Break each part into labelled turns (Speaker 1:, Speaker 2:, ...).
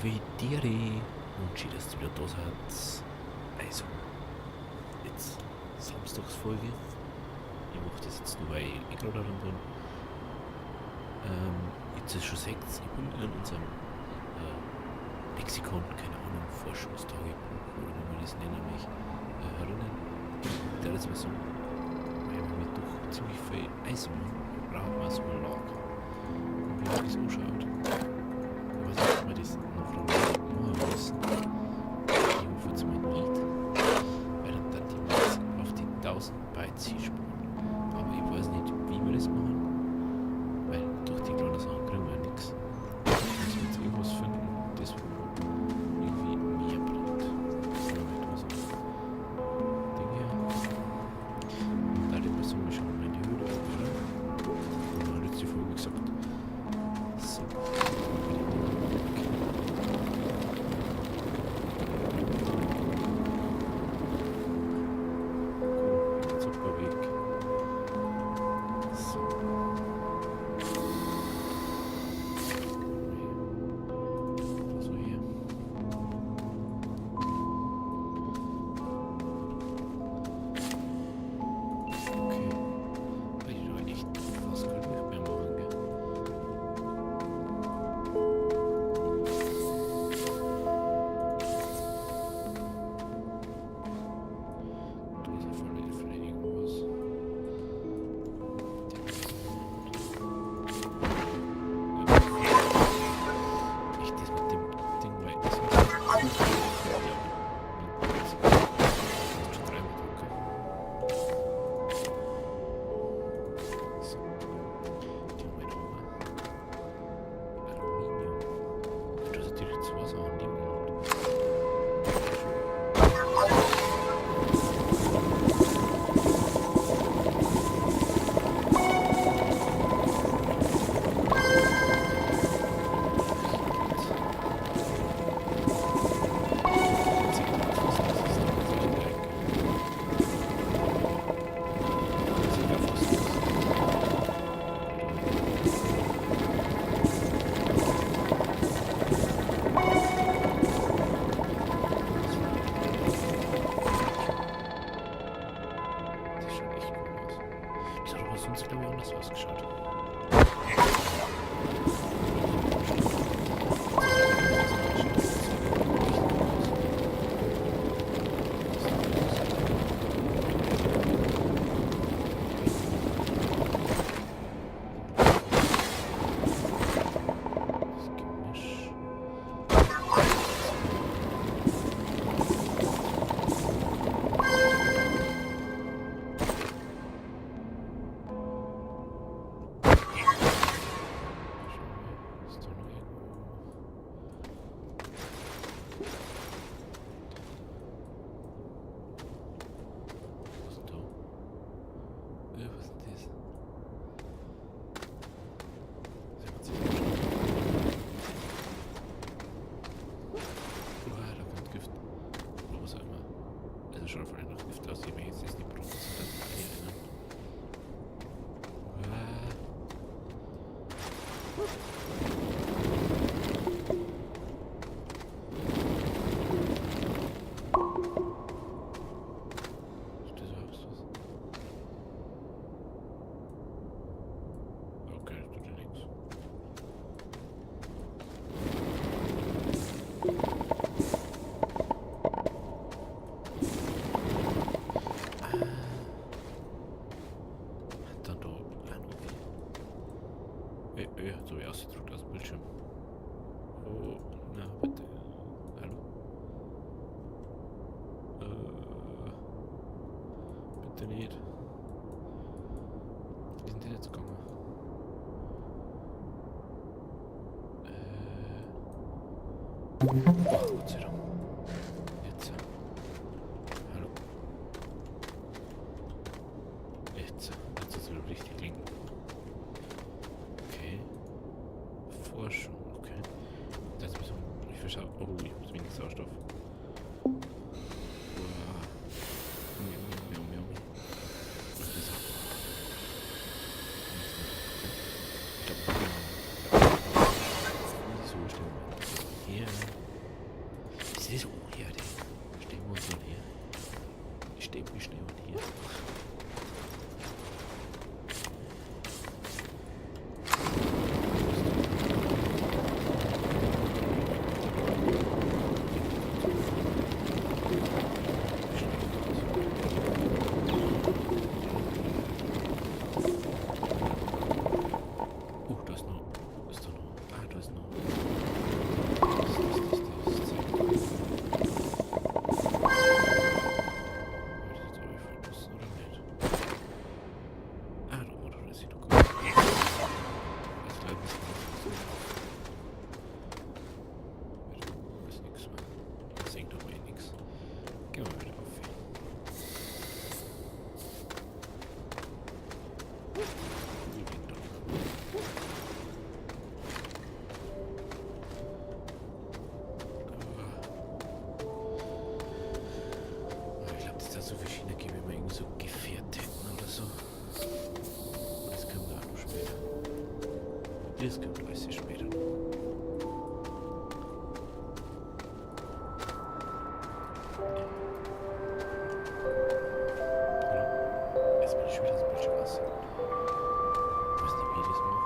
Speaker 1: Hovediere und schön, dass ihr wieder da seid. Also, jetzt Samstagsfolge. Ich mache das jetzt nur, weil ich gerade daran bin. Jetzt ist schon 6. Ich bin in unserem Lexikon, keine Ahnung, Forschungstagebuch oder wie man das nennen möchte, herinnen. Ich werde jetzt mal sagen, weil wir doch ziemlich viel Eisen brauchen wir so ein Lager. Und wie das ausschaut, ich weiß nicht, ob wir das noch von machen müssen. Ich hoffe jetzt mal nicht, weil dann die jetzt auf die 1000 Bytes sparen. Aber ich weiß nicht, wie wir das machen, weil durch die kleinen Sachen kriegen wir nichts. Wir müssen jetzt irgendwas finden, das irgendwie mehr bringt. Oder nicht was Dinge. Und da die Person schon mal in die Höhle oder? Und dann hat jetzt die Folge gesagt. So. Jetzt auf der Weg. So. So hier. Okay. Weil ich doch echt fast gar nicht mehr machen, gell? Du hast ja voll vielleicht irgendwas. Echt das mit dem Ding, weil das ist schon dreimal drücken. So. Die haben wir da oben. Aluminium. Du hast natürlich zwei Sachen, die man das schaut echt cool aus. Das hat aber sonst, glaube ich, anders ausgeschaut. Das Gemisch. Ist da noch irgendwo? Was ist denn da? Was ist denn das? Das hat sich da kommt Gift. Oder was auch immer. Also schon von nach Gift aus, die mir jetzt nicht brauchen, sind das hier erinnern. Ist das überhaupt was? Okay, das tut ja nichts. Dann da ein hat so wie ausgedruckt aus dem Bildschirm. Oh, na bitte. Hallo? Bitte nicht. Wie sind die jetzt gegangen? Oh, Gott sei Dank. Jetzt. Hallo? Jetzt ist es wieder richtig linken. Okay. Forschung, okay. Das müssen wir nicht verschauen. Oh, ich muss wenig Sauerstoff. Was ist das? Ich glaube, so stimmt. Hier. hier. Ist das? Oh, hier, die stehen wir so hier. Die stehen wir schnell und hier. Da ist noch. Ist da noch. Ah, da ist noch. Ich glaube, dass da so verschiedene gibt, wie man irgendwie so gefährt hätten oder so. Das kommt auch noch später. Das kommt alles später noch. Hallo? Jetzt bin ich schon wieder so ein bisschen was. Ich weiß nicht, wie ich das mache.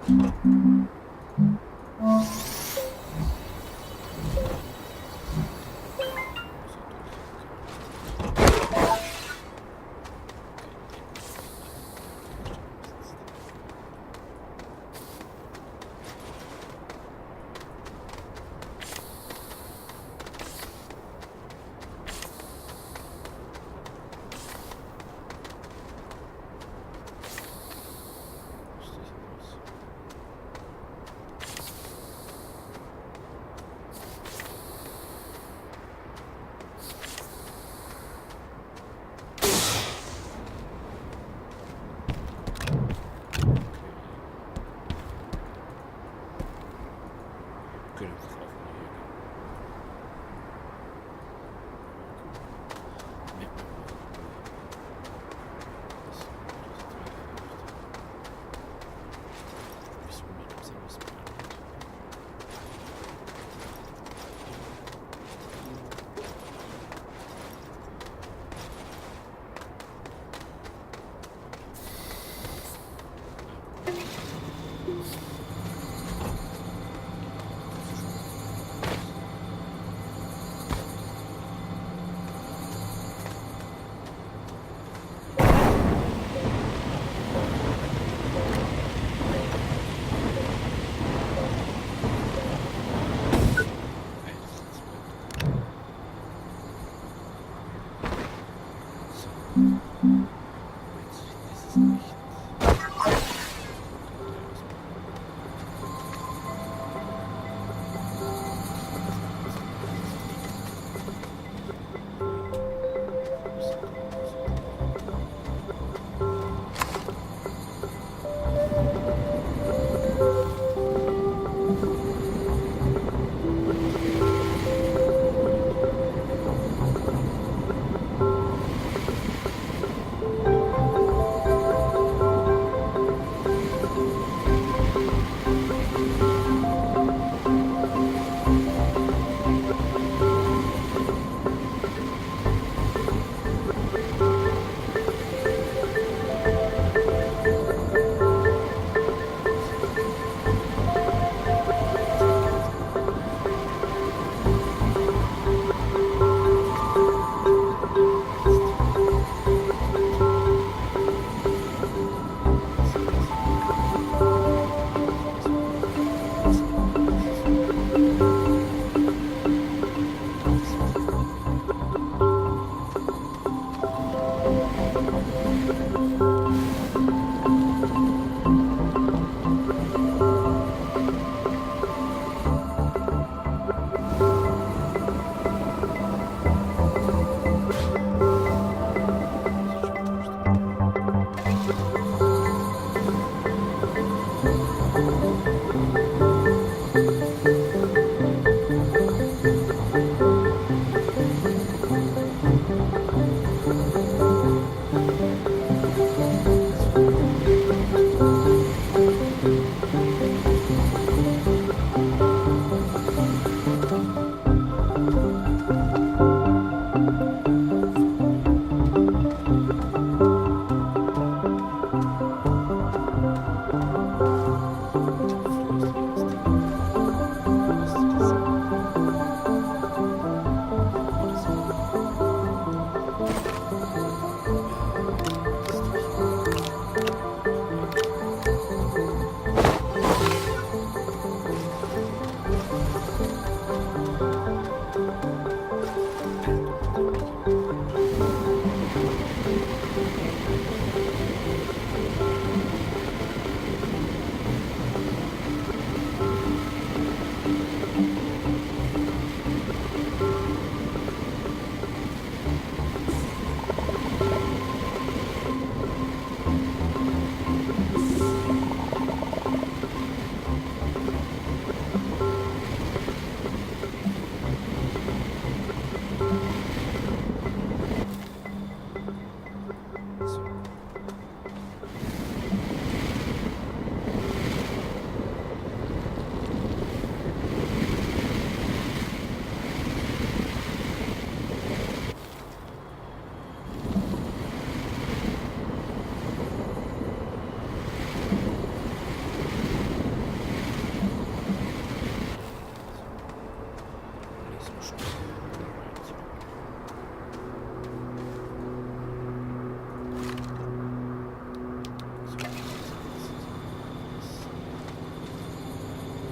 Speaker 1: Können wir drauf hier. Jetzt ist es nicht.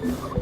Speaker 1: So.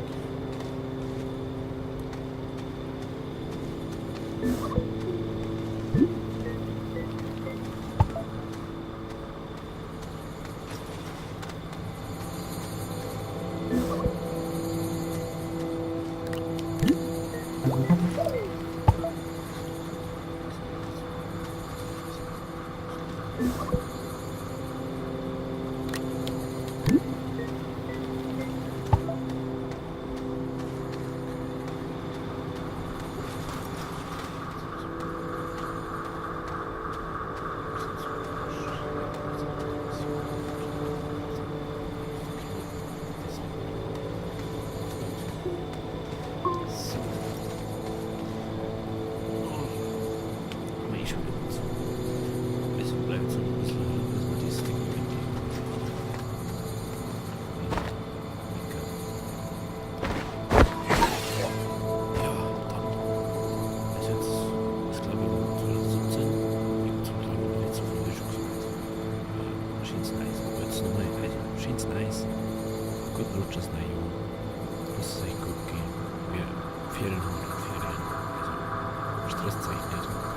Speaker 1: Aber ich höre uns. Es bleibt so ein bisschen, dass man dieses Ding mitnehmen. Ja, dann ist jetzt, ich glaube, 2017. Ich zum Teil noch nicht so viel schon gesagt. Maschinen sind nice, aber jetzt nochmal, also Maschinen sind nice. Guten Rutsch ist neu, Junge. Muss es echt gut gehen. Wir Ferien haben Ferien. Also stresst euch nicht.